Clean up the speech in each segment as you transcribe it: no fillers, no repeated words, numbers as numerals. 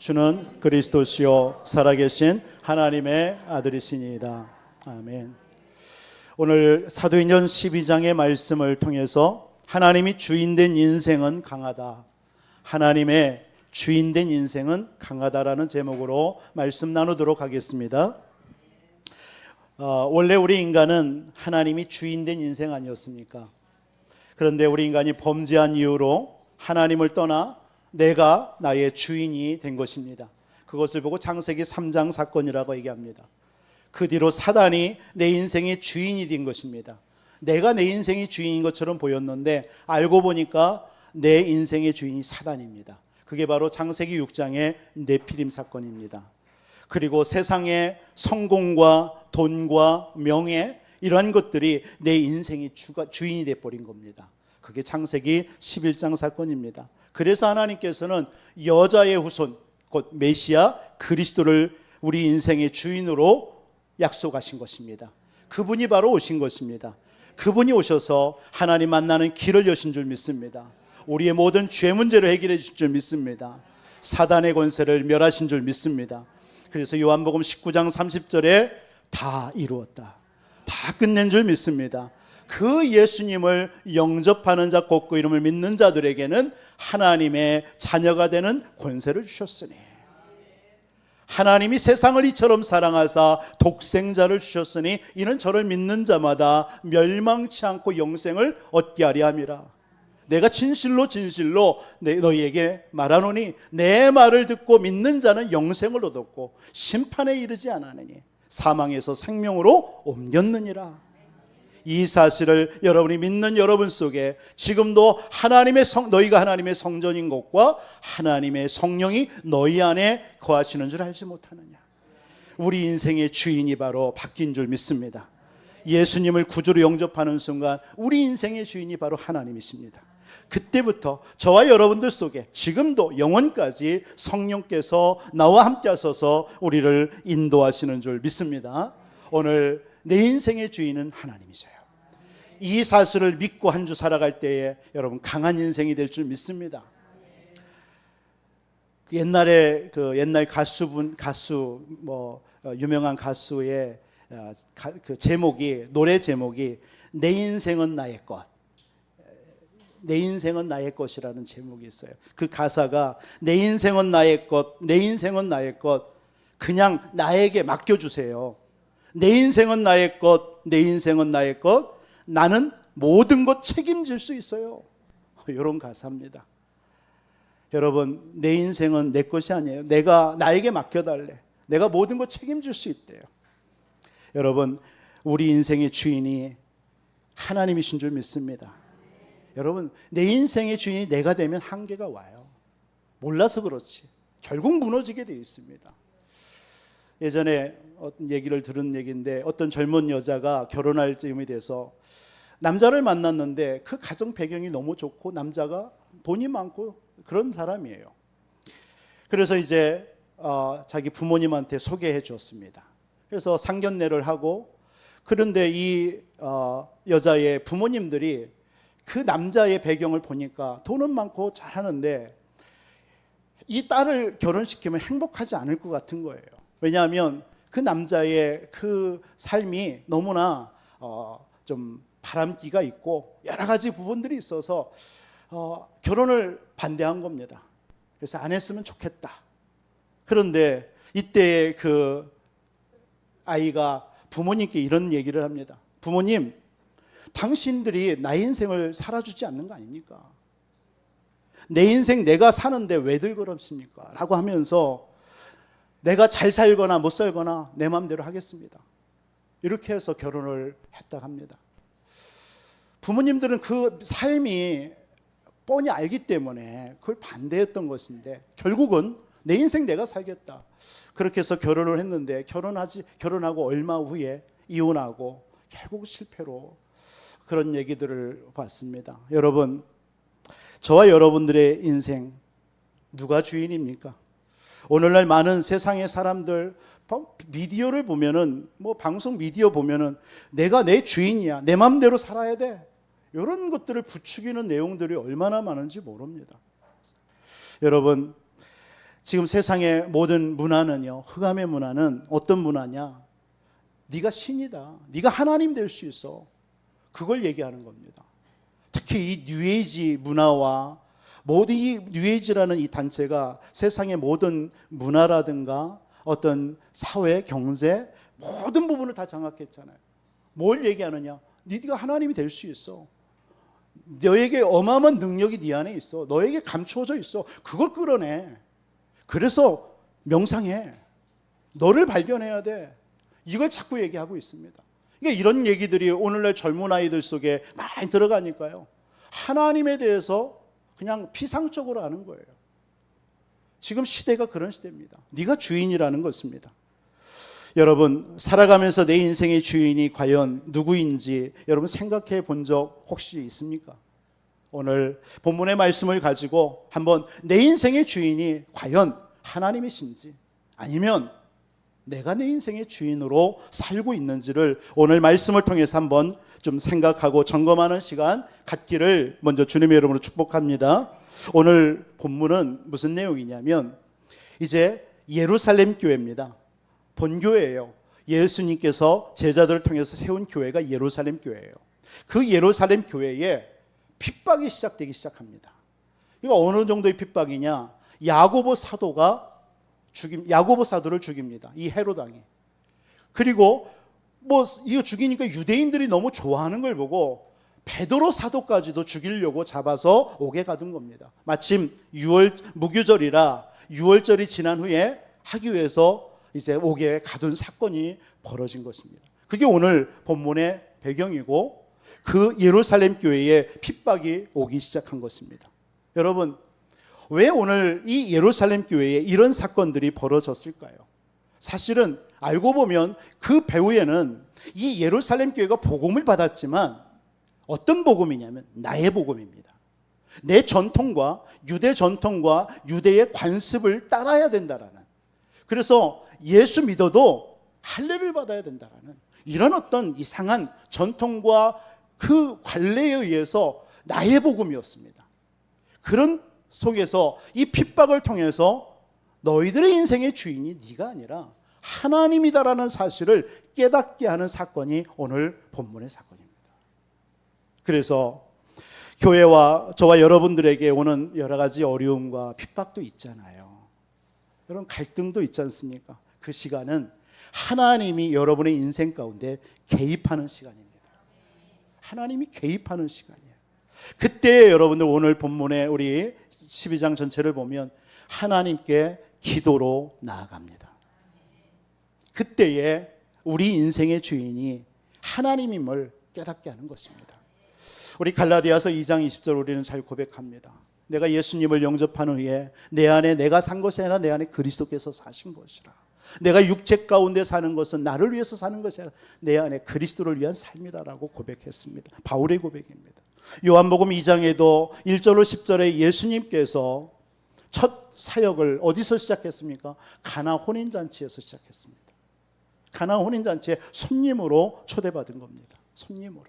주는 그리스도시요 살아계신 하나님의 아들이시니이다. 아멘. 오늘 사도행전 12장의 말씀을 통해서 하나님이 주인된 인생은 강하다, 하나님의 주인된 인생은 강하다라는 제목으로 말씀 나누도록 하겠습니다. 원래 우리 인간은 하나님이 주인된 인생 아니었습니까? 그런데 우리 인간이 범죄한 이유로 하나님을 떠나 내가 나의 주인이 된 것입니다. 그것을 보고 창세기 3장 사건이라고 얘기합니다. 그 뒤로 사단이 내 인생의 주인이 된 것입니다. 내가 내 인생의 주인인 것처럼 보였는데 알고 보니까 내 인생의 주인이 사단입니다. 그게 바로 창세기 6장의 네피림 사건입니다. 그리고 세상의 성공과 돈과 명예, 이러한 것들이 내 인생의 주인이 되어버린 겁니다. 그게 창세기 11장 사건입니다. 그래서 하나님께서는 여자의 후손, 곧 메시아 그리스도를 우리 인생의 주인으로 약속하신 것입니다. 그분이 바로 오신 것입니다. 그분이 오셔서 하나님 만나는 길을 여신 줄 믿습니다. 우리의 모든 죄 문제를 해결해 주실 줄 믿습니다. 사단의 권세를 멸하신 줄 믿습니다. 그래서 요한복음 19장 30절에 다 이루었다, 다 끝낸 줄 믿습니다. 그 예수님을 영접하는 자, 곧 그 이름을 믿는 자들에게는 하나님의 자녀가 되는 권세를 주셨으니, 하나님이 세상을 이처럼 사랑하사 독생자를 주셨으니 이는 저를 믿는 자마다 멸망치 않고 영생을 얻게 하려 함이라. 내가 진실로 너희에게 말하노니 내 말을 듣고 믿는 자는 영생을 얻었고 심판에 이르지 않았느니 사망에서 생명으로 옮겼느니라. 이 사실을 여러분이 믿는 여러분 속에 지금도 너희가 하나님의 성전인 것과 하나님의 성령이 너희 안에 거하시는 줄 알지 못하느냐. 우리 인생의 주인이 바로 바뀐 줄 믿습니다. 예수님을 구주로 영접하는 순간 우리 인생의 주인이 바로 하나님이십니다. 그때부터 저와 여러분들 속에 지금도 영원까지 성령께서 나와 함께 하셔서 우리를 인도하시는 줄 믿습니다. 오늘 내 인생의 주인은 하나님이세요. 이 사실을 믿고 한 주 살아갈 때에 여러분 강한 인생이 될 줄 믿습니다. 옛날 유명한 가수의 그 제목이, 노래 제목이 내 인생은 나의 것, 내 인생은 나의 것이라는 제목이 있어요. 그 가사가 내 인생은 나의 것, 내 인생은 나의 것, 그냥 나에게 맡겨주세요. 내 인생은 나의 것, 내 인생은 나의 것, 나는 모든 것 책임질 수 있어요. 이런 가사입니다. 여러분, 내 인생은 내 것이 아니에요. 나에게 맡겨달래. 내가 모든 것 책임질 수 있대요. 여러분, 우리 인생의 주인이 하나님이신 줄 믿습니다. 여러분, 내 인생의 주인이 내가 되면 한계가 와요. 몰라서 그렇지 결국 무너지게 되어 있습니다. 예전에 어떤 얘기를 들은 얘기인데, 어떤 젊은 여자가 결혼할 쯤이 돼서 남자를 만났는데 그 가정 배경이 너무 좋고 남자가 돈이 많고 그런 사람이에요. 그래서 이제 자기 부모님한테 소개해 주었습니다. 그래서 상견례를 하고, 그런데 이 여자의 부모님들이 그 남자의 배경을 보니까 돈은 많고 잘하는데 이 딸을 결혼시키면 행복하지 않을 것 같은 거예요. 왜냐하면 그 남자의 그 삶이 너무나 좀 바람기가 있고 여러 가지 부분들이 있어서 결혼을 반대한 겁니다. 그래서 안 했으면 좋겠다. 그런데 이때 그 아이가 부모님께 이런 얘기를 합니다. 부모님, 당신들이 나의 인생을 살아주지 않는 거 아닙니까? 내 인생 내가 사는데 왜들 그럽습니까? 라고 하면서 내가 잘 살거나 못 살거나 내 마음대로 하겠습니다. 이렇게 해서 결혼을 했다 합니다. 부모님들은 그 삶이 뻔히 알기 때문에 그걸 반대했던 것인데, 결국은 내 인생 내가 살겠다. 그렇게 해서 결혼을 했는데 결혼하고 얼마 후에 이혼하고 결국 실패로, 그런 얘기들을 봤습니다. 여러분, 저와 여러분들의 인생 누가 주인입니까? 오늘날 많은 세상의 사람들 미디어를 보면은, 방송 미디어 보면은 내가 내 주인이야, 내 마음대로 살아야 돼, 이런 것들을 부추기는 내용들이 얼마나 많은지 모릅니다. 여러분, 지금 세상의 모든 문화는요, 흑암의 문화는 어떤 문화냐? 네가 신이다, 네가 하나님 될 수 있어, 그걸 얘기하는 겁니다. 특히 이 뉴에이지 문화와 모든 이 뉴에이지라는 이 단체가 세상의 모든 문화라든가 어떤 사회, 경제 모든 부분을 다 장악했잖아요. 뭘 얘기하느냐? 네가 하나님이 될 수 있어. 너에게 어마어마한 능력이 네 안에 있어. 너에게 감추어져 있어. 그걸 끌어내. 그래서 명상해. 너를 발견해야 돼. 이걸 자꾸 얘기하고 있습니다. 그러니까 이런 얘기들이 오늘날 젊은 아이들 속에 많이 들어가니까요, 하나님에 대해서 그냥 피상적으로 아는 거예요. 지금 시대가 그런 시대입니다. 네가 주인이라는 것입니다. 여러분, 살아가면서 내 인생의 주인이 과연 누구인지 여러분 생각해 본 적 혹시 있습니까? 오늘 본문의 말씀을 가지고 한번 내 인생의 주인이 과연 하나님이신지, 아니면 내가 내 인생의 주인으로 살고 있는지를 오늘 말씀을 통해서 한번 좀 생각하고 점검하는 시간 갖기를 먼저 주님의 이름으로 축복합니다. 오늘 본문은 무슨 내용이냐면 이제 예루살렘 교회입니다. 본교회예요. 예수님께서 제자들을 통해서 세운 교회가 예루살렘 교회예요. 그 예루살렘 교회에 핍박이 시작되기 시작합니다. 이거 어느 정도의 핍박이냐? 야고보 사도를 죽입니다. 이 헤롯 왕이. 그리고 이거 죽이니까 유대인들이 너무 좋아하는 걸 보고 베드로 사도까지도 죽이려고 잡아서 옥에 가둔 겁니다. 마침 무교절이라 6월절이 지난 후에 하기 위해서 이제 옥에 가둔 사건이 벌어진 것입니다. 그게 오늘 본문의 배경이고 그 예루살렘 교회에 핍박이 오기 시작한 것입니다. 여러분, 왜 오늘 이 예루살렘 교회에 이런 사건들이 벌어졌을까요? 사실은 알고 보면 그 배후에는 이 예루살렘 교회가 복음을 받았지만 어떤 복음이냐면 나의 복음입니다. 내 전통과 유대 전통과 유대의 관습을 따라야 된다라는, 그래서 예수 믿어도 할례를 받아야 된다라는 이런 어떤 이상한 전통과 그 관례에 의해서 나의 복음이었습니다. 그런 속에서 이 핍박을 통해서 너희들의 인생의 주인이 네가 아니라 하나님이다라는 사실을 깨닫게 하는 사건이 오늘 본문의 사건입니다. 그래서 교회와 저와 여러분들에게 오는 여러 가지 어려움과 핍박도 있잖아요. 여러분, 갈등도 있지 않습니까? 그 시간은 하나님이 여러분의 인생 가운데 개입하는 시간입니다. 하나님이 개입하는 시간이에요. 그때 여러분들 오늘 본문에 우리 12장 전체를 보면 하나님께 기도로 나아갑니다. 그때에 우리 인생의 주인이 하나님임을 깨닫게 하는 것입니다. 우리 갈라디아서 2장 20절 우리는 잘 고백합니다. 내가 예수님을 영접한 후에 내 안에 내가 산 것이 아니라 내 안에 그리스도께서 사신 것이라. 내가 육체 가운데 사는 것은 나를 위해서 사는 것이 아니라 내 안에 그리스도를 위한 삶이다라고 고백했습니다. 바울의 고백입니다. 요한복음 2장에도 1절로 10절에 예수님께서 첫 사역을 어디서 시작했습니까? 가나 혼인잔치에서 시작했습니다. 가나 혼인잔치에 손님으로 초대받은 겁니다. 손님으로요.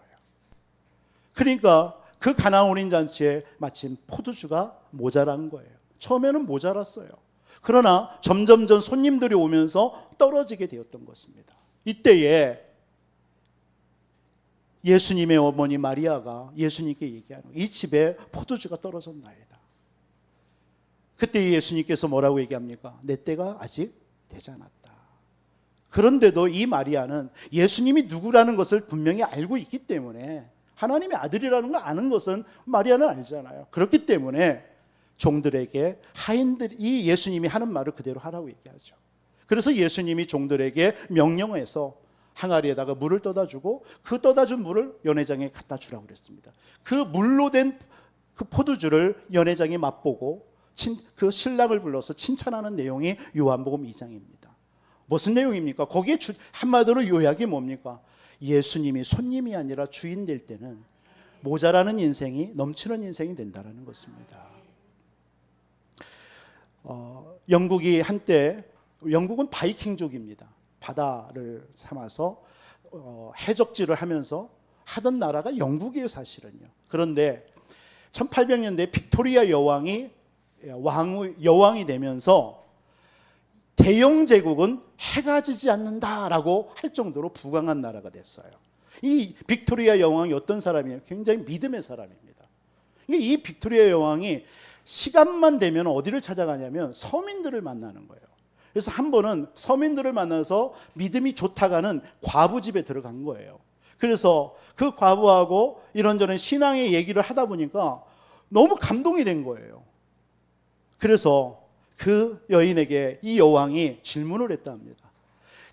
그러니까 그 가나 혼인잔치에 마침 포도주가 모자란 거예요. 처음에는 모자랐어요. 그러나 점점 손님들이 오면서 떨어지게 되었던 것입니다. 이때에 예수님의 어머니 마리아가 예수님께 얘기하는 거예요. 이 집에 포도주가 떨어졌나이다. 그때 예수님께서 뭐라고 얘기합니까? 내 때가 아직 되지 않았다. 그런데도 이 마리아는 예수님이 누구라는 것을 분명히 알고 있기 때문에, 하나님의 아들이라는 걸 아는 것은 마리아는 알잖아요. 그렇기 때문에 종들에게 하인들이 예수님이 하는 말을 그대로 하라고 얘기하죠. 그래서 예수님이 종들에게 명령해서 항아리에다가 물을 떠다 주고 그 떠다 준 물을 연회장에 갖다 주라고 그랬습니다. 그 물로 된 그 포도주를 연회장이 맛보고 그 신랑을 불러서 칭찬하는 내용이 요한복음 2장입니다. 무슨 내용입니까? 거기에 한마디로 요약이 뭡니까? 예수님이 손님이 아니라 주인 될 때는 모자라는 인생이 넘치는 인생이 된다는 것입니다. 영국이 한때, 영국은 바이킹족입니다. 바다를 삼아서 해적질을 하면서 하던 나라가 영국이에요, 사실은요. 그런데 1800년대 빅토리아 여왕이 되면서 대영 제국은 해가 지지 않는다라고 할 정도로 부강한 나라가 됐어요. 이 빅토리아 여왕이 어떤 사람이에요? 굉장히 믿음의 사람입니다. 이 빅토리아 여왕이 시간만 되면 어디를 찾아가냐면 서민들을 만나는 거예요. 그래서 한 번은 서민들을 만나서 믿음이 좋다가는 과부 집에 들어간 거예요. 그래서 그 과부하고 이런저런 신앙의 얘기를 하다 보니까 너무 감동이 된 거예요. 그래서 그 여인에게 이 여왕이 질문을 했다 합니다.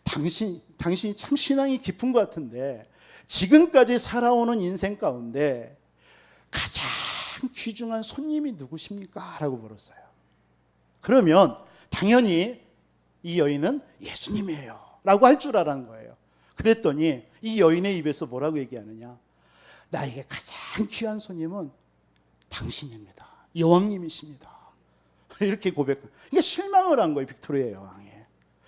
당신이 참 신앙이 깊은 것 같은데 지금까지 살아오는 인생 가운데 가장 귀중한 손님이 누구십니까? 라고 물었어요. 그러면 당연히 이 여인은 예수님이에요 라고 할 줄 알았는 거예요. 그랬더니 이 여인의 입에서 뭐라고 얘기하느냐, 나에게 가장 귀한 손님은 당신입니다. 여왕님이십니다. 이렇게 고백한. 이게 실망을 한 거예요, 빅토리아 여왕이.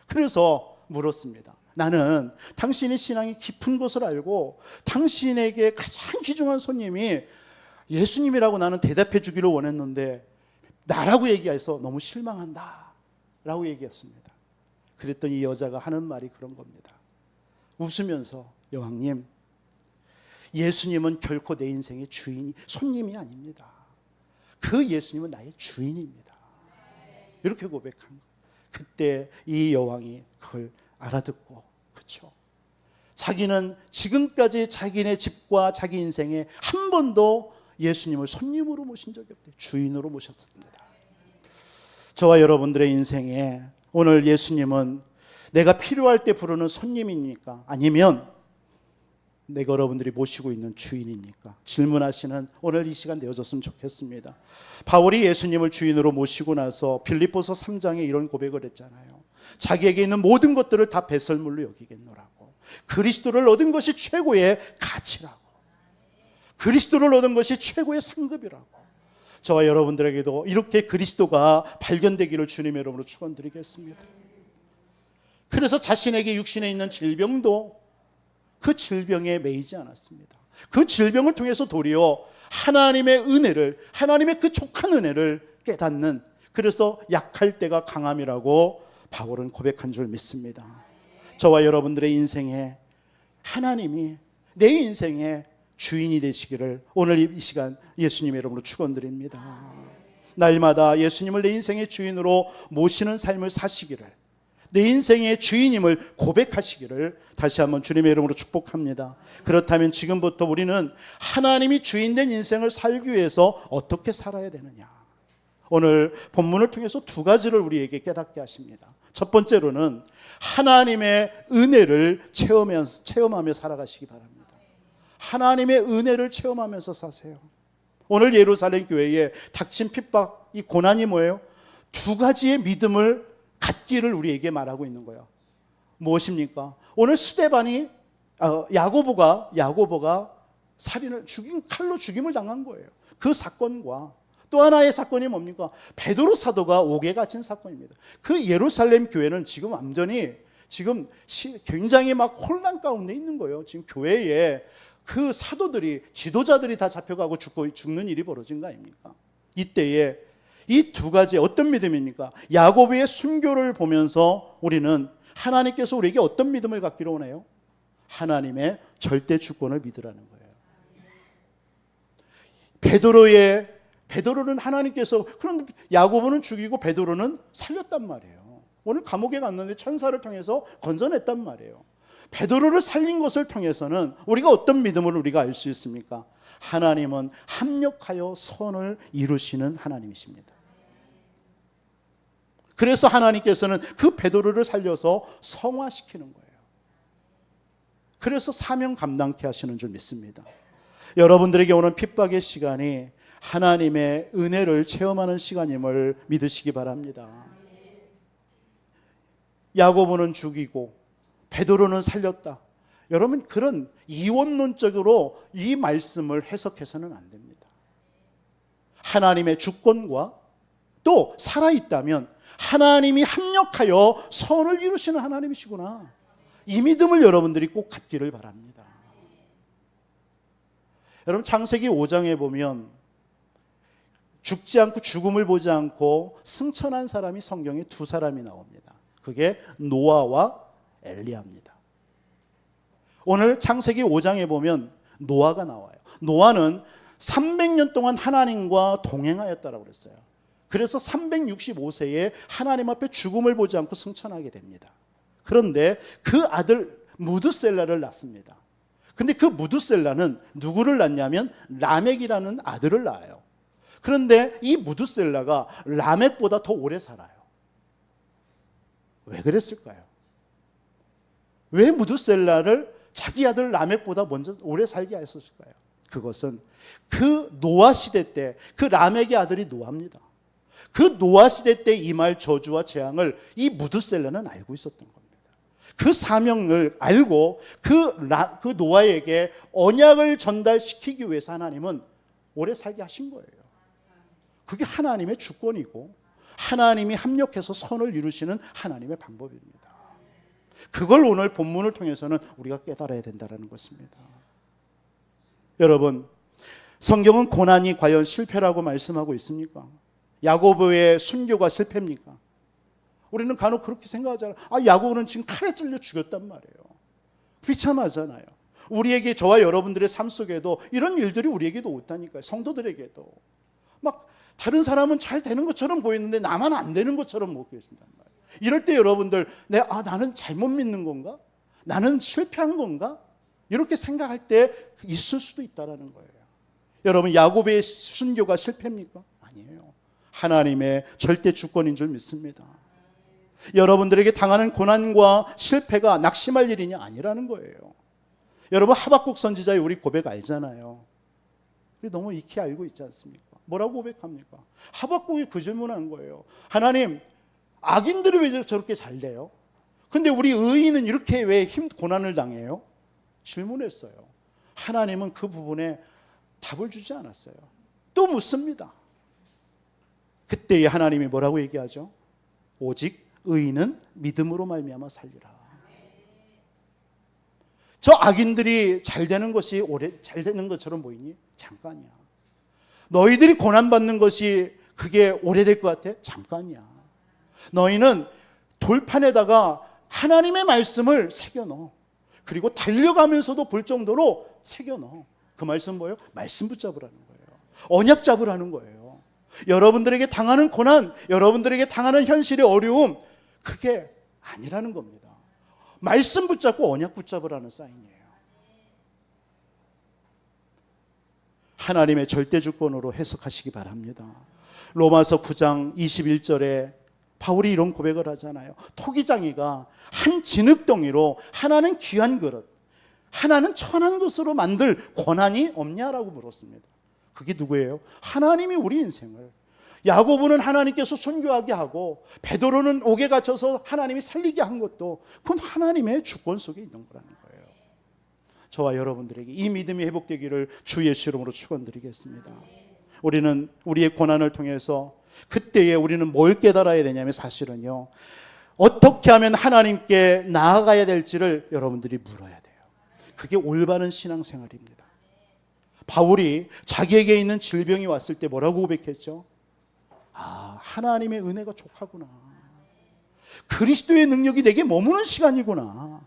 그래서 물었습니다. 나는 당신의 신앙이 깊은 것을 알고 당신에게 가장 귀중한 손님이 예수님이라고 나는 대답해 주기를 원했는데 나라고 얘기해서 너무 실망한다 라고 얘기했습니다. 그랬더니 이 여자가 하는 말이 그런 겁니다. 웃으면서, 여왕님, 예수님은 결코 내 인생의 손님이 아닙니다. 그 예수님은 나의 주인입니다. 이렇게 고백한 거예요. 그때 이 여왕이 그걸 알아듣고, 그렇죠? 자기는 지금까지 자기네 집과 자기 인생에 한 번도 예수님을 손님으로 모신 적이 없대요. 주인으로 모셨습니다. 저와 여러분들의 인생에 오늘 예수님은 내가 필요할 때 부르는 손님입니까? 아니면 내가 여러분들이 모시고 있는 주인입니까? 질문하시는 오늘 이 시간 되어졌으면 좋겠습니다. 바울이 예수님을 주인으로 모시고 나서 빌립보서 3장에 이런 고백을 했잖아요. 자기에게 있는 모든 것들을 다 배설물로 여기겠노라고. 그리스도를 얻은 것이 최고의 가치라고. 그리스도를 얻은 것이 최고의 상급이라고. 저와 여러분들에게도 이렇게 그리스도가 발견되기를 주님의 이름으로 축원드리겠습니다. 그래서 자신에게 육신에 있는 질병도 그 질병에 매이지 않았습니다. 그 질병을 통해서 도리어 하나님의 은혜를, 하나님의 그 족한 은혜를 깨닫는, 그래서 약할 때가 강함이라고 바울은 고백한 줄 믿습니다. 저와 여러분들의 인생에 하나님이 내 인생의 주인이 되시기를 오늘 이 시간 예수님의 이름으로 축원드립니다. 날마다 예수님을 내 인생의 주인으로 모시는 삶을 사시기를, 내 인생의 주인임을 고백하시기를 다시 한번 주님의 이름으로 축복합니다. 그렇다면 지금부터 우리는 하나님이 주인된 인생을 살기 위해서 어떻게 살아야 되느냐, 오늘 본문을 통해서 두 가지를 우리에게 깨닫게 하십니다. 첫 번째로는 하나님의 은혜를 체험하며 살아가시기 바랍니다. 하나님의 은혜를 체험하면서 사세요. 오늘 예루살렘 교회에 닥친 핍박, 이 고난이 뭐예요? 두 가지의 믿음을 갖기를 우리에게 말하고 있는 거예요. 무엇입니까? 오늘 스데반이 야고보가 살인을 칼로 죽임을 당한 거예요. 그 사건과 또 하나의 사건이 뭡니까? 베드로 사도가 옥에 갇힌 사건입니다. 그 예루살렘 교회는 지금 완전히 지금 굉장히 막 혼란 가운데 있는 거예요. 지금 교회에 그 사도들이, 지도자들이 다 잡혀가고 죽는 일이 벌어진 거 아닙니까? 이때에 이 두 가지 어떤 믿음입니까? 야고보의 순교를 보면서 우리는 하나님께서 우리에게 어떤 믿음을 갖기를 원해요? 하나님의 절대 주권을 믿으라는 거예요. 베드로는 하나님께서, 그런데 야고보는 죽이고 베드로는 살렸단 말이에요. 오늘 감옥에 갔는데 천사를 통해서 건져냈단 말이에요. 베드로를 살린 것을 통해서는 우리가 어떤 믿음을 우리가 알 수 있습니까? 하나님은 합력하여 선을 이루시는 하나님이십니다. 그래서 하나님께서는 그 베드로를 살려서 성화시키는 거예요. 그래서 사명 감당케 하시는 줄 믿습니다. 여러분들에게 오는 핍박의 시간이 하나님의 은혜를 체험하는 시간임을 믿으시기 바랍니다. 야고보는 죽이고 베드로는 살렸다. 여러분, 그런 이원론적으로 이 말씀을 해석해서는 안 됩니다. 하나님의 주권과 또 살아있다면 하나님이 합력하여 선을 이루시는 하나님이시구나. 이 믿음을 여러분들이 꼭 갖기를 바랍니다. 여러분, 창세기 5장에 보면 죽지 않고 죽음을 보지 않고 승천한 사람이 성경에 두 사람이 나옵니다. 그게 노아와 엘리야입니다. 오늘 창세기 5장에 보면 노아가 나와요. 노아는 300년 동안 하나님과 동행하였다라고 그랬어요. 그래서 365세에 하나님 앞에 죽음을 보지 않고 승천하게 됩니다. 그런데 그 아들 무드셀라를 낳습니다. 근데 그 무드셀라는 누구를 낳냐면 라멕이라는 아들을 낳아요. 그런데 이 무드셀라가 라멕보다 더 오래 살아요. 왜 그랬을까요? 왜 무드셀라를 자기 아들 라멕보다 먼저 오래 살게 했었을까요? 그것은 그 노아 시대 때 그 라멕의 아들이 노아입니다. 그 노아 시대 때 임할 저주와 재앙을 이 무드셀라는 알고 있었던 겁니다. 그 사명을 알고 그 노아에게 언약을 전달시키기 위해서 하나님은 오래 살게 하신 거예요. 그게 하나님의 주권이고 하나님이 합력해서 선을 이루시는 하나님의 방법입니다. 그걸 오늘 본문을 통해서는 우리가 깨달아야 된다는 것입니다. 여러분, 성경은 고난이 과연 실패라고 말씀하고 있습니까? 야고보의 순교가 실패입니까? 우리는 간혹 그렇게 생각하잖아요. 야고보는 지금 칼에 찔려 죽였단 말이에요. 비참하잖아요. 우리에게, 저와 여러분들의 삶 속에도 이런 일들이 우리에게도 있다니까요. 성도들에게도. 막 다른 사람은 잘 되는 것처럼 보이는데 나만 안 되는 것처럼 못 계신단 말이에요. 이럴 때 여러분들, 나는 잘못 믿는 건가? 나는 실패한 건가? 이렇게 생각할 때 있을 수도 있다는 거예요. 여러분, 야고보의 순교가 실패입니까? 아니에요. 하나님의 절대 주권인 줄 믿습니다. 여러분들에게 당하는 고난과 실패가 낙심할 일이냐? 아니라는 거예요. 여러분, 하박국 선지자의 우리 고백 알잖아요. 우리 너무 익히 알고 있지 않습니까? 뭐라고 고백합니까? 하박국이 그 질문한 거예요. 하나님, 악인들이 왜 저렇게 잘 돼요? 근데 우리 의인은 이렇게 왜 고난을 당해요? 질문했어요. 하나님은 그 부분에 답을 주지 않았어요. 또 묻습니다. 그때에 하나님이 뭐라고 얘기하죠? 오직 의인은 믿음으로 말미암아 살리라. 저 악인들이 잘 되는 것이 오래 잘 되는 것처럼 보이니? 잠깐이야. 너희들이 고난받는 것이 그게 오래될 것 같아? 잠깐이야. 너희는 돌판에다가 하나님의 말씀을 새겨넣어. 그리고 달려가면서도 볼 정도로 새겨넣어. 그 말씀 뭐예요? 말씀 붙잡으라는 거예요. 언약 잡으라는 거예요. 여러분들에게 당하는 고난, 여러분들에게 당하는 현실의 어려움, 그게 아니라는 겁니다. 말씀 붙잡고 언약 붙잡으라는 사인이에요. 하나님의 절대 주권으로 해석하시기 바랍니다. 로마서 9장 21절에 바울이 이런 고백을 하잖아요. 토기장이가 한 진흙덩이로 하나는 귀한 그릇, 하나는 천한 것으로 만들 권한이 없냐라고 물었습니다. 그게 누구예요? 하나님이 우리 인생을, 야고보는 하나님께서 순교하게 하고 베드로는 옥에 갇혀서 하나님이 살리게 한 것도 그건 하나님의 주권 속에 있는 거라는 거예요. 저와 여러분들에게 이 믿음이 회복되기를 주 예수 이름으로 축원드리겠습니다. 우리는 우리의 고난을 통해서 그때에 우리는 뭘 깨달아야 되냐면 사실은요, 어떻게 하면 하나님께 나아가야 될지를 여러분들이 물어야 돼요. 그게 올바른 신앙생활입니다. 바울이 자기에게 있는 질병이 왔을 때 뭐라고 고백했죠? 하나님의 은혜가 족하구나. 그리스도의 능력이 내게 머무는 시간이구나.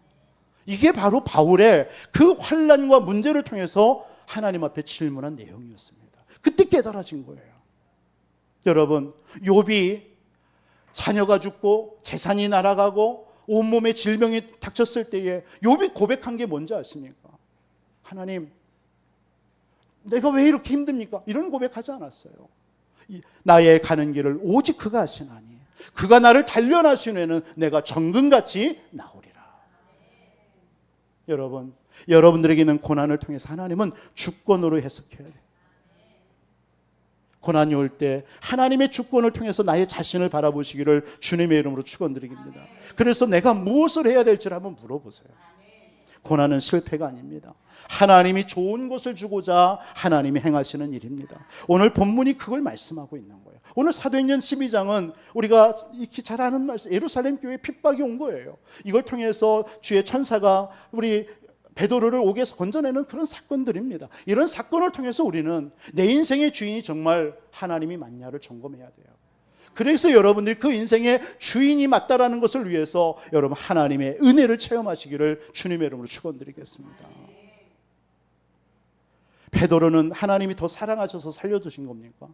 이게 바로 바울의 그 환난과 문제를 통해서 하나님 앞에 질문한 내용이었습니다. 그때 깨달아진 거예요. 여러분, 욥이 자녀가 죽고 재산이 날아가고 온몸에 질병이 닥쳤을 때에 욥이 고백한 게 뭔지 아십니까? 하나님, 내가 왜 이렇게 힘듭니까? 이런 고백하지 않았어요. 나의 가는 길을 오직 그가 아시나니 그가 나를 단련하신 후에는 내가 정금같이 나오리라. 여러분, 여러분들에게 있는 고난을 통해서 하나님은 주권으로 해석해야 돼요. 고난이 올 때 하나님의 주권을 통해서 나의 자신을 바라보시기를 주님의 이름으로 축원드립니다. 그래서 내가 무엇을 해야 될지를 한번 물어보세요. 고난은 실패가 아닙니다. 하나님이 좋은 것을 주고자 하나님이 행하시는 일입니다. 오늘 본문이 그걸 말씀하고 있는 거예요. 오늘 사도행전 12장은 우리가 익히 잘 아는 말씀, 예루살렘 교회에 핍박이 온 거예요. 이걸 통해서 주의 천사가 우리 베드로를 옥에서 건져내는 그런 사건들입니다. 이런 사건을 통해서 우리는 내 인생의 주인이 정말 하나님이 맞냐를 점검해야 돼요. 그래서 여러분들이 그 인생의 주인이 맞다라는 것을 위해서 여러분 하나님의 은혜를 체험하시기를 주님의 이름으로 축원드리겠습니다. 베드로는 하나님이 더 사랑하셔서 살려주신 겁니까?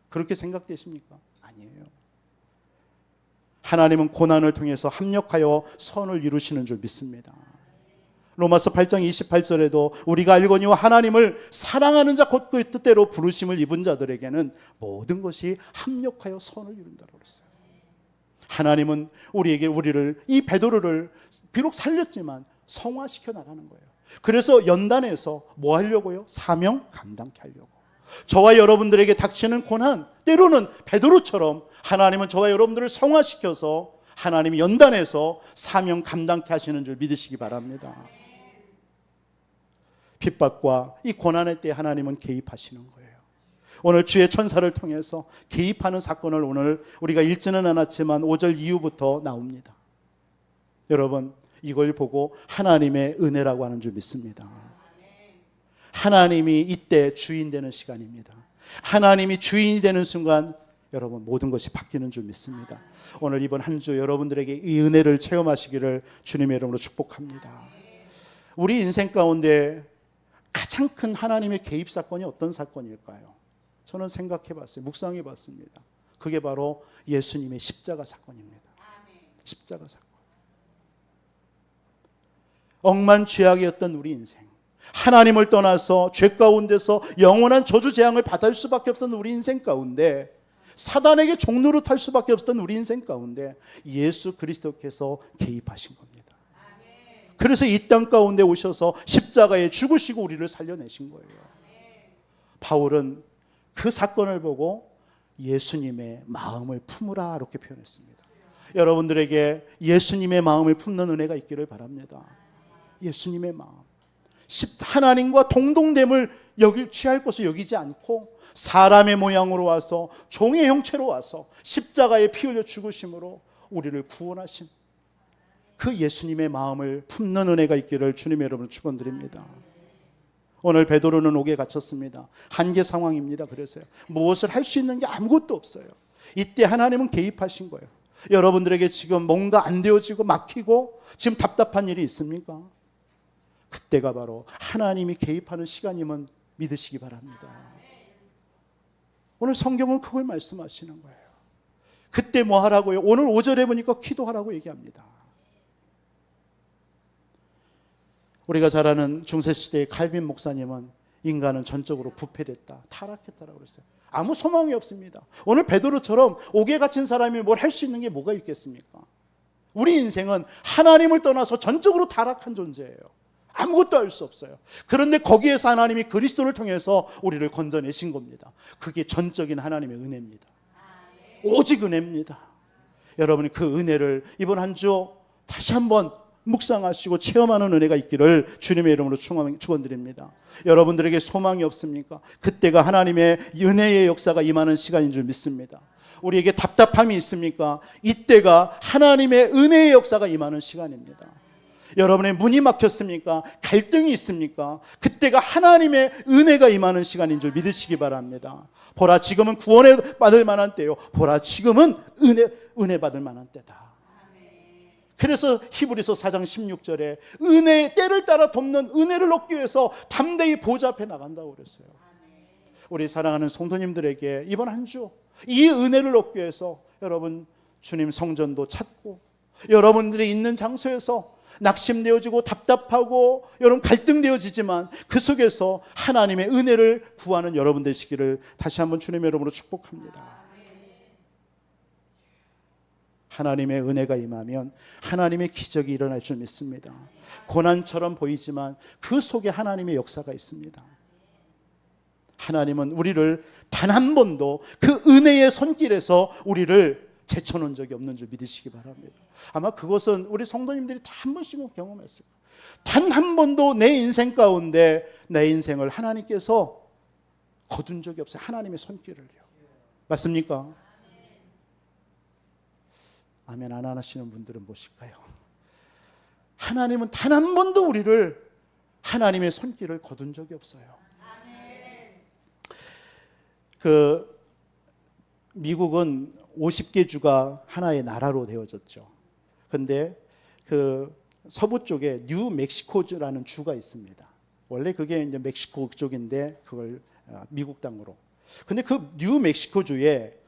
그렇게 생각되십니까? 아니에요. 하나님은 고난을 통해서 합력하여 선을 이루시는 줄 믿습니다. 로마서 8장 28절에도 우리가 알거니와 하나님을 사랑하는 자 곧 그 뜻대로 부르심을 입은 자들에게는 모든 것이 합력하여 선을 이룬다고 그랬어요. 하나님은 우리를 이 베드로를 비록 살렸지만 성화시켜 나가는 거예요. 그래서 연단에서 뭐 하려고요? 사명 감당케 하려고. 저와 여러분들에게 닥치는 고난, 때로는 베드로처럼 하나님은 저와 여러분들을 성화시켜서 하나님이 연단해서 사명 감당케 하시는 줄 믿으시기 바랍니다. 핍박과 이 고난의 때 하나님은 개입하시는 거예요. 오늘 주의 천사를 통해서 개입하는 사건을 오늘 우리가 읽지는 않았지만 5절 이후부터 나옵니다. 여러분 이걸 보고 하나님의 은혜라고 하는 줄 믿습니다. 하나님이 이때 주인 되는 시간입니다. 하나님이 주인이 되는 순간 여러분 모든 것이 바뀌는 줄 믿습니다. 오늘 이번 한 주 여러분들에게 이 은혜를 체험하시기를 주님의 이름으로 축복합니다. 우리 인생 가운데 가장 큰 하나님의 개입 사건이 어떤 사건일까요? 저는 생각해 봤어요. 묵상해 봤습니다. 그게 바로 예수님의 십자가 사건입니다. 십자가 사건. 억만죄악이었던 우리 인생, 하나님을 떠나서 죄 가운데서 영원한 저주 재앙을 받을 수밖에 없었던 우리 인생 가운데, 사단에게 종로로 탈 수밖에 없었던 우리 인생 가운데 예수 그리스도께서 개입하신 겁니다. 그래서 이 땅 가운데 오셔서 십자가에 죽으시고 우리를 살려내신 거예요. 바울은 그 사건을 보고 예수님의 마음을 품으라 이렇게 표현했습니다. 여러분들에게 예수님의 마음을 품는 은혜가 있기를 바랍니다. 예수님의 마음, 하나님과 동등됨을 취할 것을 여기지 않고 사람의 모양으로 와서 종의 형체로 와서 십자가에 피 흘려 죽으심으로 우리를 구원하신 그 예수님의 마음을 품는 은혜가 있기를 주님의 이름으로 축원드립니다. 오늘 베드로는 옥에 갇혔습니다. 한계 상황입니다. 그래서요. 무엇을 할 수 있는 게 아무것도 없어요. 이때 하나님은 개입하신 거예요. 여러분들에게 지금 뭔가 안 되어지고 막히고 지금 답답한 일이 있습니까? 그때가 바로 하나님이 개입하는 시간임은 믿으시기 바랍니다. 오늘 성경은 그걸 말씀하시는 거예요. 그때 뭐 하라고요? 오늘 5절에 보니까 기도하라고 얘기합니다. 우리가 잘 아는 중세시대의 칼빈 목사님은 인간은 전적으로 부패됐다, 타락했다라고 그랬어요. 아무 소망이 없습니다. 오늘 베드로처럼 옥에 갇힌 사람이 뭘 할 수 있는 게 뭐가 있겠습니까? 우리 인생은 하나님을 떠나서 전적으로 타락한 존재예요. 아무것도 할 수 없어요. 그런데 거기에서 하나님이 그리스도를 통해서 우리를 건져내신 겁니다. 그게 전적인 하나님의 은혜입니다. 오직 은혜입니다. 여러분이 그 은혜를 이번 한 주 다시 한번 묵상하시고 체험하는 은혜가 있기를 주님의 이름으로 축원드립니다. 여러분들에게 소망이 없습니까? 그때가 하나님의 은혜의 역사가 임하는 시간인 줄 믿습니다. 우리에게 답답함이 있습니까? 이때가 하나님의 은혜의 역사가 임하는 시간입니다. 여러분의 문이 막혔습니까? 갈등이 있습니까? 그때가 하나님의 은혜가 임하는 시간인 줄 믿으시기 바랍니다. 보라, 지금은 구원을 받을 만한 때요. 보라, 지금은 은혜 받을 만한 때다. 그래서 히브리서 4장 16절에 은혜의 때를 따라 돕는 은혜를 얻기 위해서 담대히 보좌 앞에 나간다고 그랬어요. 우리 사랑하는 성도님들에게 이번 한 주 이 은혜를 얻기 위해서 여러분 주님 성전도 찾고 여러분들이 있는 장소에서 낙심되어지고 답답하고 여러분 갈등되어지지만 그 속에서 하나님의 은혜를 구하는 여러분 되시기를 다시 한번 주님의 이름으로 축복합니다. 하나님의 은혜가 임하면 하나님의 기적이 일어날 줄 믿습니다. 고난처럼 보이지만 그 속에 하나님의 역사가 있습니다. 하나님은 우리를 단 한 번도 그 은혜의 손길에서 우리를 제쳐놓은 적이 없는 줄 믿으시기 바랍니다. 아마 그것은 우리 성도님들이 다 한 번씩은 경험했어요. 단 한 번도 내 인생 가운데 내 인생을 하나님께서 거둔 적이 없어요. 하나님의 손길을요. 맞습니까? 아멘 안 하시는 분들은 보실까요? 하나님은 단 한 번도 우리를 하나님의 손길을 거둔 적이 없어요. 미국은 50개 주가 하나의 나라로 되어졌죠. 근데 그 서부 쪽에 뉴멕시코주라는 주가 있습니다. 원래 그게 이제 멕시코 쪽인데 그걸 미국 땅으로. 근데 그 뉴멕시코주에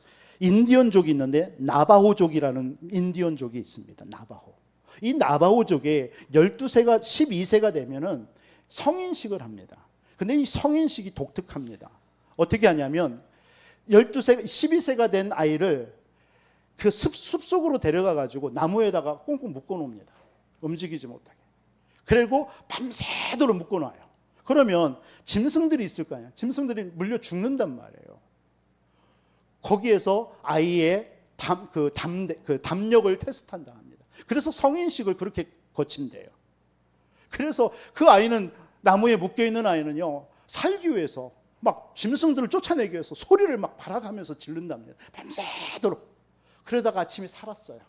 인디언족이 있는데 나바호족이라는 인디언족이 있습니다. 나바호. 이 나바호족에 12세가 12세가 되면은 성인식을 합니다. 근데 이 성인식이 독특합니다. 어떻게 하냐면 12세 12세가 된 아이를 그 숲속으로 데려가 가지고 나무에다가 꽁꽁 묶어 놓습니다. 움직이지 못하게. 그리고 밤새도록 묶어 놔요. 그러면 짐승들이 있을 거 아니에요. 짐승들이 물려 죽는단 말이에요. 거기에서 아이의 담력을 테스트한다 합니다. 그래서 성인식을 그렇게 거친대요. 그래서 그 아이는 나무에 묶여 있는 아이는요, 살기 위해서 막 짐승들을 쫓아내기 위해서 소리를 막 발악하면서 지른답니다. 밤새도록. 그러다가 아침에 살았어요.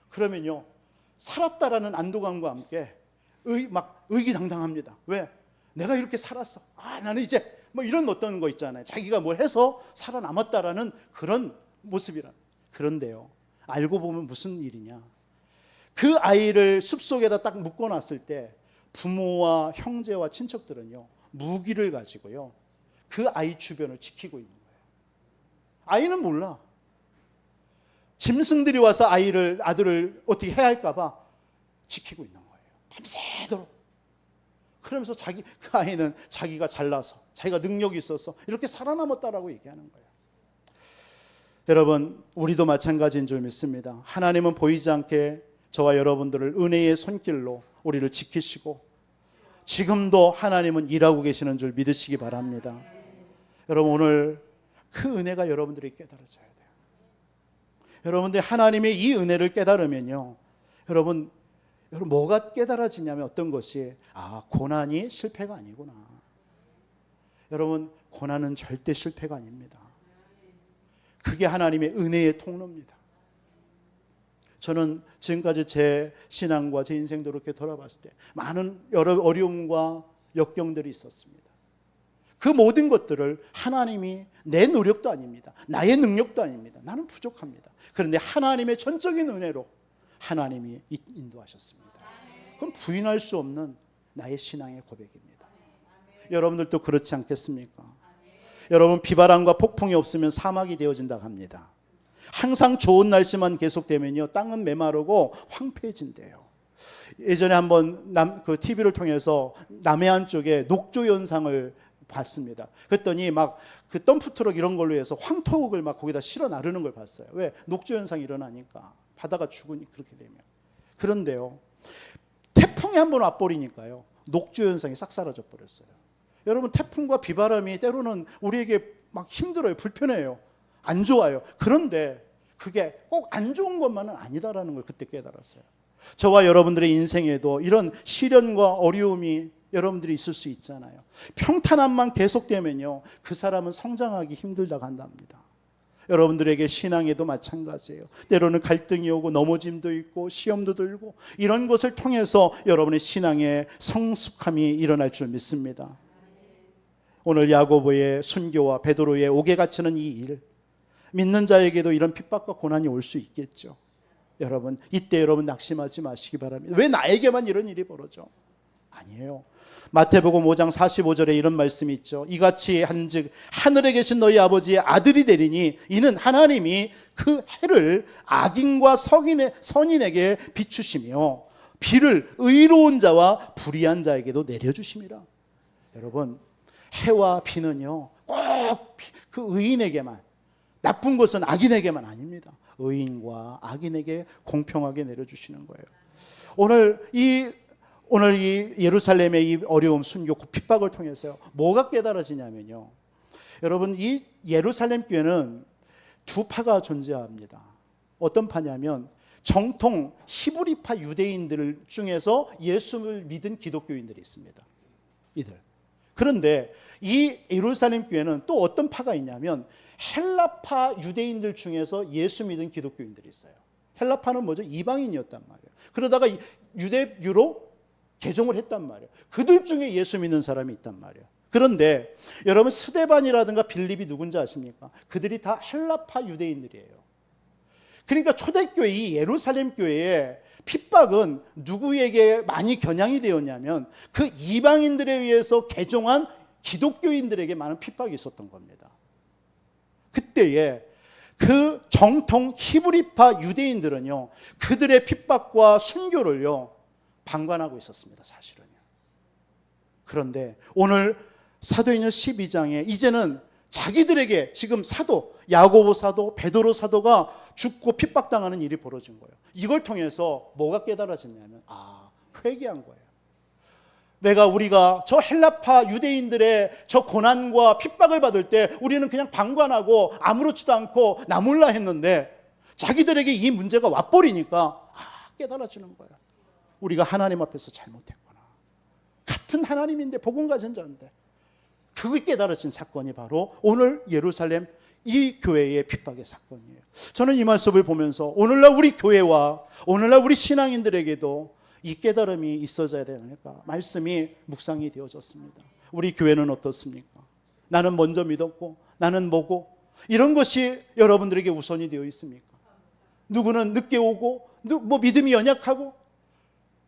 그러면요, 살았다라는 안도감과 함께 막 의기당당합니다. 왜? 내가 이렇게 살았어. 나는 이제 뭐 이런 어떤 거 있잖아요. 자기가 뭘 해서 살아남았다라는 그런 모습이라. 그런데요, 알고 보면 무슨 일이냐? 그 아이를 숲속에다 딱 묶어놨을 때 부모와 형제와 친척들은요, 무기를 가지고요, 그 아이 주변을 지키고 있는 거예요. 아이는 몰라. 짐승들이 와서 아들을 어떻게 해야 할까봐 지키고 있는 거예요. 밤새도록. 그러면서 그 아이는 자기가 잘나서, 자기가 능력이 있어서 이렇게 살아남았다라고 얘기하는 거예요. 여러분, 우리도 마찬가지인 줄 믿습니다. 하나님은 보이지 않게 저와 여러분들을 은혜의 손길로 우리를 지키시고 지금도 하나님은 일하고 계시는 줄 믿으시기 바랍니다. 여러분, 오늘 그 은혜가 여러분들이 깨달아져야 돼요. 여러분들 하나님의 이 은혜를 깨달으면요, 여러분 뭐가 깨달아지냐면 어떤 것이, 고난이 실패가 아니구나. 여러분, 고난은 절대 실패가 아닙니다. 그게 하나님의 은혜의 통로입니다. 저는 지금까지 제 신앙과 제 인생도 이렇게 돌아봤을 때 많은 여러 어려움과 역경들이 있었습니다. 그 모든 것들을 하나님이, 내 노력도 아닙니다. 나의 능력도 아닙니다. 나는 부족합니다. 그런데 하나님의 전적인 은혜로 하나님이 인도하셨습니다. 그건 부인할 수 없는 나의 신앙의 고백입니다. 여러분들도 그렇지 않겠습니까? 여러분, 비바람과 폭풍이 없으면 사막이 되어진다고 합니다. 항상 좋은 날씨만 계속되면요, 땅은 메마르고 황폐해진대요. 예전에 한번 그 TV를 통해서 남해안 쪽에 녹조 현상을 봤습니다. 그랬더니 막 그 덤프트럭 이런 걸로 해서 황토흙을 막 거기다 실어 나르는 걸 봤어요. 왜? 녹조 현상이 일어나니까. 바다가 죽으니 그렇게 되면. 그런데요, 태풍이 한번 와버리니까요, 녹조 현상이 싹 사라져 버렸어요. 여러분, 태풍과 비바람이 때로는 우리에게 막 힘들어요. 불편해요. 안 좋아요. 그런데 그게 꼭 안 좋은 것만은 아니다라는 걸 그때 깨달았어요. 저와 여러분들의 인생에도 이런 시련과 어려움이 여러분들이 있을 수 있잖아요. 평탄함만 계속되면요, 그 사람은 성장하기 힘들다고 한답니다. 여러분들에게 신앙에도 마찬가지예요. 때로는 갈등이 오고 넘어짐도 있고 시험도 들고, 이런 것을 통해서 여러분의 신앙의 성숙함이 일어날 줄 믿습니다. 오늘 야고보의 순교와 베드로의 옥에 갇히는 이 일, 믿는 자에게도 이런 핍박과 고난이 올 수 있겠죠. 여러분, 이때 여러분 낙심하지 마시기 바랍니다. 왜 나에게만 이런 일이 벌어져? 아니에요. 마태복음 5장 45절에 이런 말씀이 있죠. 이같이 한즉 하늘에 계신 너희 아버지의 아들이 되리니 이는 하나님이 그 해를 악인과 선인에게 비추시며 비를 의로운 자와 불의한 자에게도 내려주심이라. 여러분, 해와 비는요, 꼭 그 의인에게만, 나쁜 것은 악인에게만 아닙니다. 의인과 악인에게 공평하게 내려주시는 거예요. 오늘 이 예루살렘의 이 어려움, 순교, 핍박을 통해서요, 뭐가 깨달아지냐면요, 여러분, 이 예루살렘 교회는 두 파가 존재합니다. 어떤 파냐면 정통 히브리파 유대인들 중에서 예수를 믿은 기독교인들이 있습니다. 이들. 그런데 이 예루살렘 교회는 또 어떤 파가 있냐면 헬라파 유대인들 중에서 예수 믿은 기독교인들이 있어요. 헬라파는 뭐죠? 이방인이었단 말이에요. 그러다가 유대교로 개종을 했단 말이에요. 그들 중에 예수 믿는 사람이 있단 말이에요. 그런데 여러분 스데반이라든가 빌립이 누군지 아십니까? 그들이 다 헬라파 유대인들이에요. 그러니까 초대교회 이 예루살렘 교회에 핍박은 누구에게 많이 겨냥이 되었냐면 그 이방인들에 의해서 개종한 기독교인들에게 많은 핍박이 있었던 겁니다. 그때에 그 정통 히브리파 유대인들은요, 그들의 핍박과 순교를요 방관하고 있었습니다. 사실은요. 그런데 오늘 사도행전 12장에 이제는 자기들에게 지금 사도, 야고보 사도, 베드로 사도가 죽고 핍박당하는 일이 벌어진 거예요. 이걸 통해서 뭐가 깨달아졌냐면 회개한 거예요. 우리가 저 헬라파 유대인들의 저 고난과 핍박을 받을 때 우리는 그냥 방관하고 아무렇지도 않고 나몰라 했는데 자기들에게 이 문제가 와버리니까 깨달아지는 거예요. 우리가 하나님 앞에서 잘못했구나. 같은 하나님인데 복음 가진 자인데 그게 깨달아진 사건이 바로 오늘 예루살렘 이 교회의 핍박의 사건이에요. 저는 이 말씀을 보면서 오늘날 우리 교회와 오늘날 우리 신앙인들에게도 이 깨달음이 있어져야 되니까 말씀이 묵상이 되어졌습니다. 우리 교회는 어떻습니까? 나는 먼저 믿었고 나는 뭐고 이런 것이 여러분들에게 우선이 되어 있습니까? 누구는 늦게 오고 믿음이 연약하고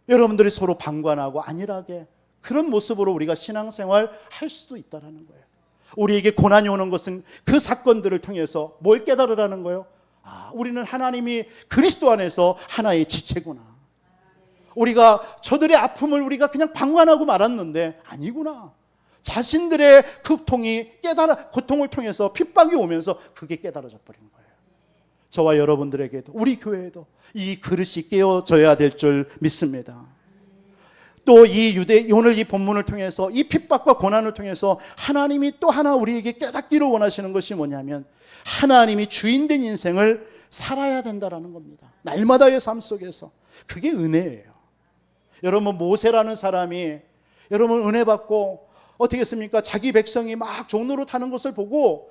여러분들이 서로 방관하고 안일하게 그런 모습으로 우리가 신앙생활 할 수도 있다는 거예요. 우리에게 고난이 오는 것은 그 사건들을 통해서 뭘 깨달으라는 거예요? 우리는 하나님이 그리스도 안에서 하나의 지체구나. 우리가 저들의 아픔을 우리가 그냥 방관하고 말았는데 아니구나. 자신들의 고통을 통해서 핍박이 오면서 그게 깨달아져 버린 거예요. 저와 여러분들에게도 우리 교회에도 이 그릇이 깨어져야 될 줄 믿습니다. 또 오늘 이 본문을 통해서 이 핍박과 고난을 통해서 하나님이 또 하나 우리에게 깨닫기를 원하시는 것이 뭐냐면 하나님이 주인된 인생을 살아야 된다라는 겁니다. 날마다의 삶 속에서 그게 은혜예요. 여러분 모세라는 사람이 여러분 은혜 받고 어떻게 했습니까? 자기 백성이 막 종로로 타는 것을 보고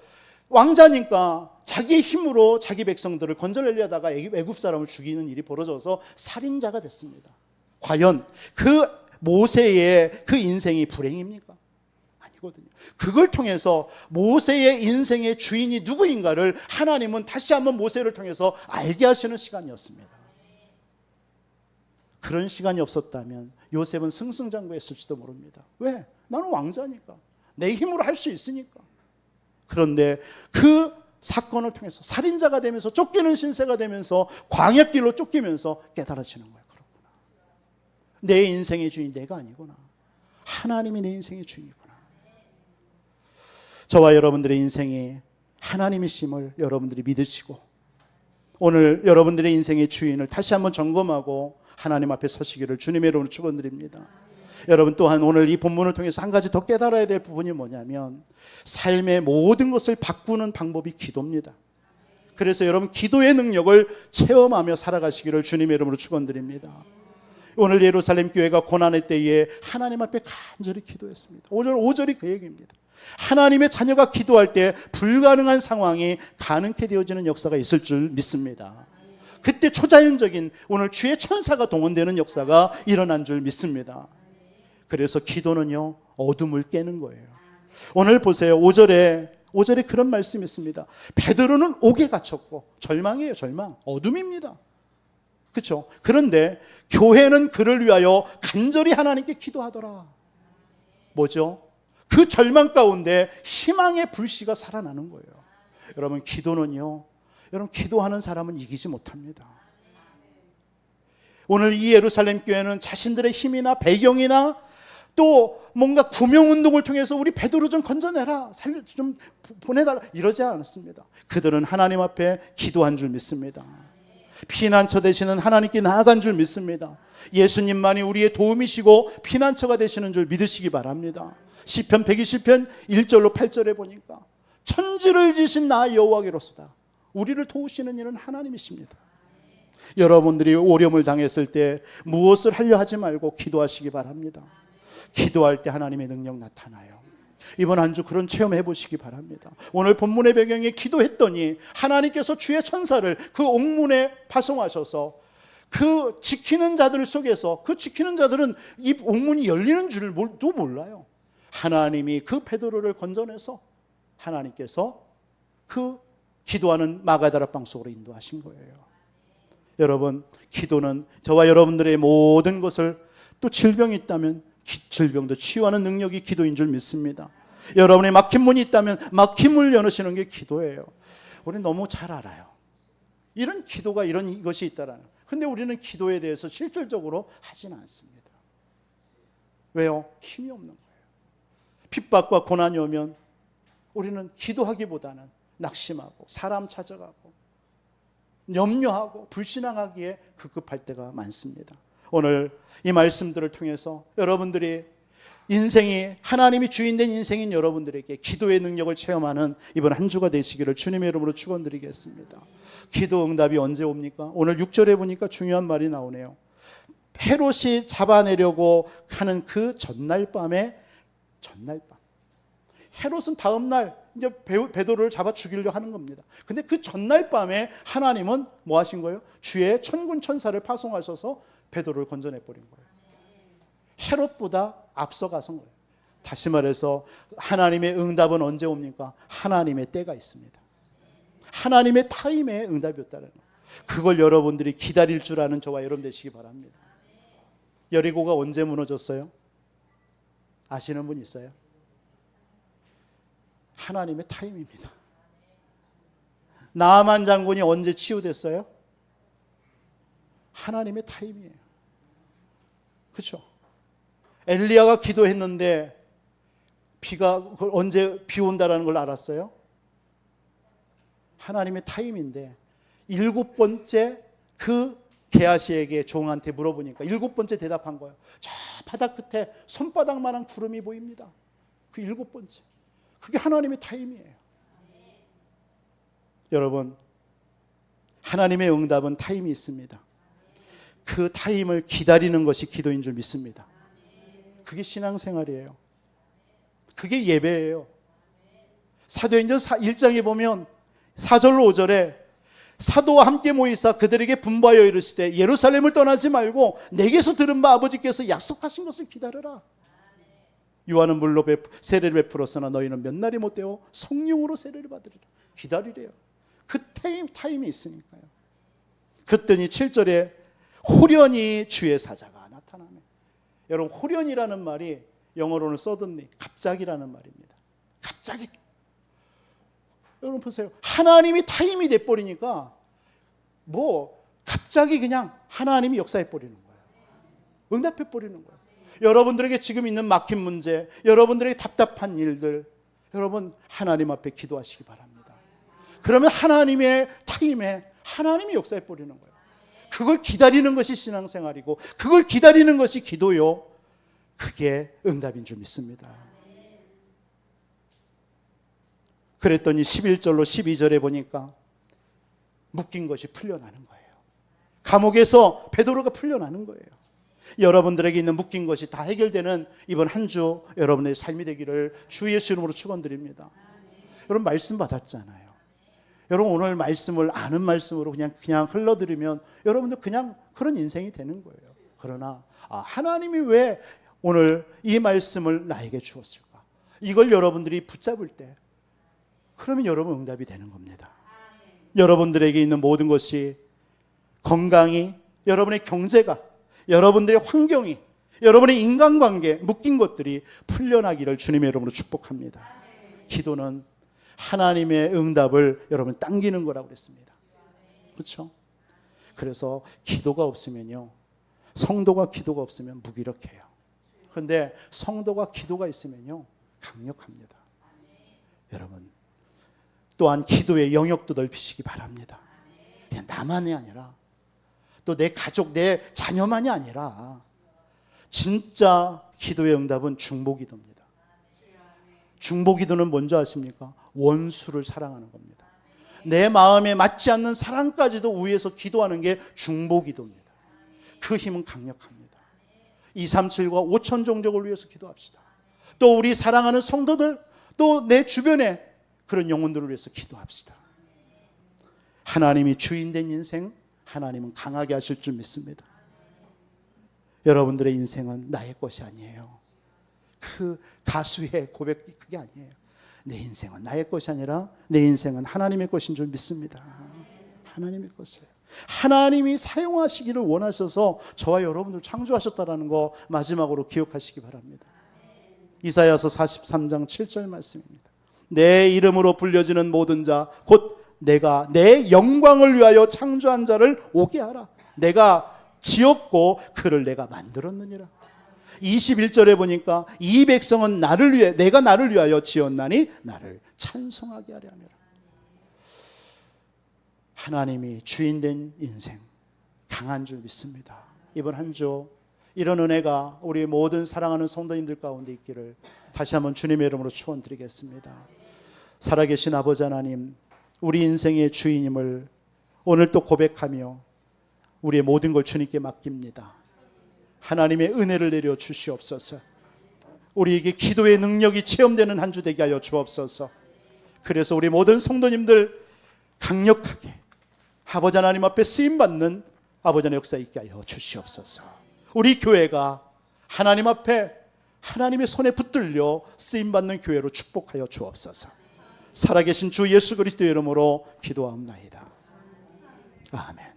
왕자니까 자기의 힘으로 자기 백성들을 건져내려다가 애굽 사람을 죽이는 일이 벌어져서 살인자가 됐습니다. 과연 그 모세의 그 인생이 불행입니까? 아니거든요. 그걸 통해서 모세의 인생의 주인이 누구인가를 하나님은 다시 한번 모세를 통해서 알게 하시는 시간이었습니다. 그런 시간이 없었다면 요셉은 승승장구했을지도 모릅니다. 왜? 나는 왕자니까. 내 힘으로 할 수 있으니까. 그런데 그 사건을 통해서 살인자가 되면서 쫓기는 신세가 되면서 광야길로 쫓기면서 깨달아지는 거예요. 그렇구나. 내 인생의 주인 내가 아니구나. 하나님이 내 인생의 주인이구나. 저와 여러분들의 인생이 하나님이심을 여러분들이 믿으시고 오늘 여러분들의 인생의 주인을 다시 한번 점검하고 하나님 앞에 서시기를 주님의 이름으로 축원드립니다. 여러분 또한 오늘 이 본문을 통해서 한 가지 더 깨달아야 될 부분이 뭐냐면 삶의 모든 것을 바꾸는 방법이 기도입니다. 그래서 여러분 기도의 능력을 체험하며 살아가시기를 주님의 이름으로 축원드립니다. 오늘 예루살렘 교회가 고난의 때에 하나님 앞에 간절히 기도했습니다. 오늘 5절이 그 얘기입니다. 하나님의 자녀가 기도할 때 불가능한 상황이 가능케 되어지는 역사가 있을 줄 믿습니다. 그때 초자연적인 오늘 주의 천사가 동원되는 역사가 일어난 줄 믿습니다. 그래서 기도는요 어둠을 깨는 거예요. 오늘 보세요. 5절에 그런 말씀이 있습니다. 베드로는 옥에 갇혔고 절망이에요. 절망. 어둠입니다. 그렇죠? 그런데 교회는 그를 위하여 간절히 하나님께 기도하더라. 뭐죠? 그 절망 가운데 희망의 불씨가 살아나는 거예요. 여러분 기도는요. 여러분 기도하는 사람은 이기지 못합니다. 오늘 이 예루살렘 교회는 자신들의 힘이나 배경이나 또 뭔가 구명운동을 통해서 우리 베드로 좀 건져내라, 좀 보내달라 이러지 않았습니다. 그들은 하나님 앞에 기도한 줄 믿습니다. 피난처 되시는 하나님께 나아간 줄 믿습니다. 예수님만이 우리의 도움이시고 피난처가 되시는 줄 믿으시기 바랍니다. 시편 120편 1절로 8절에 보니까 천지를 지신 나 여호와께로소다. 우리를 도우시는 이는 하나님이십니다. 여러분들이 오렴을 당했을 때 무엇을 하려 하지 말고 기도하시기 바랍니다. 기도할 때 하나님의 능력 나타나요. 이번 한 주 그런 체험해 보시기 바랍니다. 오늘 본문의 배경에 기도했더니 하나님께서 주의 천사를 그 옥문에 파송하셔서 그 지키는 자들 속에서 그 지키는 자들은 이 옥문이 열리는 줄도 몰라요. 하나님이 그 베드로를 건져내서 하나님께서 그 기도하는 마가다락방 속으로 인도하신 거예요. 여러분, 기도는 저와 여러분들의 모든 것을, 또 질병이 있다면 질병도 치유하는 능력이 기도인 줄 믿습니다. 여러분의 막힌 문이 있다면 막힌 문을 여시는 게 기도예요. 우리는 너무 잘 알아요. 이런 기도가 이런 것이 있다라는. 근데 우리는 기도에 대해서 실질적으로 하지는 않습니다. 왜요? 힘이 없는 거예요. 핍박과 고난이 오면 우리는 기도하기보다는 낙심하고 사람 찾아가고 염려하고 불신앙하기에 급급할 때가 많습니다. 오늘 이 말씀들을 통해서 여러분들이 인생이, 하나님이 주인된 인생인 여러분들에게 기도의 능력을 체험하는 이번 한 주가 되시기를 주님의 이름으로 축원드리겠습니다. 기도 응답이 언제 옵니까? 오늘 6절에 보니까 중요한 말이 나오네요. 헤롯이 잡아내려고 하는 그 전날 밤에, 헤롯은 다음 날 이제 베드로를 잡아 죽이려 하는 겁니다. 근데 그 전날 밤에 하나님은 뭐 하신 거예요? 주의 천군 천사를 파송하셔서 베드로를 건져내 버린 거예요. 헤롯보다 앞서가선 거예요. 다시 말해서 하나님의 응답은 언제 옵니까? 하나님의 때가 있습니다. 하나님의 타임에 응답이었다는 거예요. 그걸 여러분들이 기다릴 줄 아는 저와 여러분 되시기 바랍니다. 여리고가 언제 무너졌어요? 아시는 분 있어요? 하나님의 타임입니다. 나아만 장군이 언제 치유됐어요? 하나님의 타임이에요. 그렇죠? 엘리야가 기도했는데 비가 언제 비 온다라는 걸 알았어요? 하나님의 타임인데 7번째 그 게하시에게 종한테 물어보니까 7번째 대답한 거예요. 저 바닥 끝에 손바닥만한 구름이 보입니다. 그 7번째. 그게 하나님의 타임이에요. 여러분, 하나님의 응답은 타임이 있습니다. 그 타임을 기다리는 것이 기도인 줄 믿습니다. 그게 신앙생활이에요. 그게 예배예요. 사도행전 1장에 보면 4절로 5절에 사도와 함께 모이사 그들에게 분부하여 이르시되 예루살렘을 떠나지 말고 내게서 들은 바 아버지께서 약속하신 것을 기다려라. 요한은 물로 세례를 베풀었으나 너희는 몇 날이 못되어 성령으로 세례를 받으리라. 기다리래요. 그 타임이 있으니까요. 그랬더니 7절에 호련히 주의 사자가 나타나네. 여러분, 호련이라는 말이 영어로는 suddenly, 갑자기라는 말입니다. 갑자기. 여러분 보세요. 하나님이 타임이 돼버리니까 갑자기 그냥 하나님이 역사해버리는 거예요. 응답해버리는 거예요. 여러분들에게 지금 있는 막힌 문제, 여러분들에게 답답한 일들, 여러분 하나님 앞에 기도하시기 바랍니다. 그러면 하나님의 타임에 하나님이 역사해버리는 거예요. 그걸 기다리는 것이 신앙생활이고 그걸 기다리는 것이 기도요. 그게 응답인 줄 믿습니다. 그랬더니 11절로 12절에 보니까 묶인 것이 풀려나는 거예요. 감옥에서 베드로가 풀려나는 거예요. 여러분들에게 있는 묶인 것이 다 해결되는 이번 한 주 여러분의 삶이 되기를 주 예수 이름으로 축원드립니다. 여러분 말씀 받았잖아요. 여러분 오늘 말씀을 아는 말씀으로 그냥 흘러들으면 여러분들 그냥 그런 인생이 되는 거예요. 그러나 하나님이 왜 오늘 이 말씀을 나에게 주었을까? 이걸 여러분들이 붙잡을 때 그러면 여러분 응답이 되는 겁니다. 여러분들에게 있는 모든 것이 건강이, 여러분의 경제가, 여러분들의 환경이, 여러분의 인간관계, 묶인 것들이 풀려나기를 주님의 이름으로 축복합니다. 기도는 하나님의 응답을 여러분 당기는 거라고 그랬습니다. 그렇죠? 그래서 기도가 없으면요, 성도가 기도가 없으면 무기력해요. 그런데 성도가 기도가 있으면요 강력합니다. 여러분 또한 기도의 영역도 넓히시기 바랍니다. 그냥 나만이 아니라 또 내 가족, 내 자녀만이 아니라 진짜 기도의 응답은 중보기도입니다. 중보기도는 뭔지 아십니까? 원수를 사랑하는 겁니다. 내 마음에 맞지 않는 사랑까지도 위해서 기도하는 게 중보기도입니다. 그 힘은 강력합니다. 237과 5천 종족을 위해서 기도합시다. 또 우리 사랑하는 성도들, 또 내 주변에 그런 영혼들을 위해서 기도합시다. 하나님이 주인된 인생, 하나님은 강하게 하실 줄 믿습니다. 여러분들의 인생은 나의 것이 아니에요. 그 가수의 고백이 그게 아니에요. 내 인생은 나의 것이 아니라 내 인생은 하나님의 것인 줄 믿습니다. 하나님의 것이에요. 하나님이 사용하시기를 원하셔서 저와 여러분들 창조하셨다는 거 마지막으로 기억하시기 바랍니다. 이사야서 43장 7절 말씀입니다. 내 이름으로 불려지는 모든 자 곧 내가 내 영광을 위하여 창조한 자를 오게 하라. 내가 지었고 그를 내가 만들었느니라. 21절에 보니까 이 백성은 나를 위해 내가 나를 위하여 지었나니 나를 찬송하게 하려 함이라. 하나님이 주인된 인생 강한 줄 믿습니다. 이번 한 주 이런 은혜가 우리 모든 사랑하는 성도님들 가운데 있기를 다시 한번 주님의 이름으로 축원드리겠습니다. 살아계신 아버지 하나님, 우리 인생의 주인임을 오늘 또 고백하며 우리의 모든 걸 주님께 맡깁니다. 하나님의 은혜를 내려 주시옵소서. 우리에게 기도의 능력이 체험되는 한 주 되게 하여 주옵소서. 그래서 우리 모든 성도님들 강력하게 아버지 하나님 앞에 쓰임받는 아버지 하나님의 역사 있게 하여 주시옵소서. 우리 교회가 하나님 앞에 하나님의 손에 붙들려 쓰임받는 교회로 축복하여 주옵소서. 살아계신 주 예수 그리스도의 이름으로 기도하옵나이다. 아멘.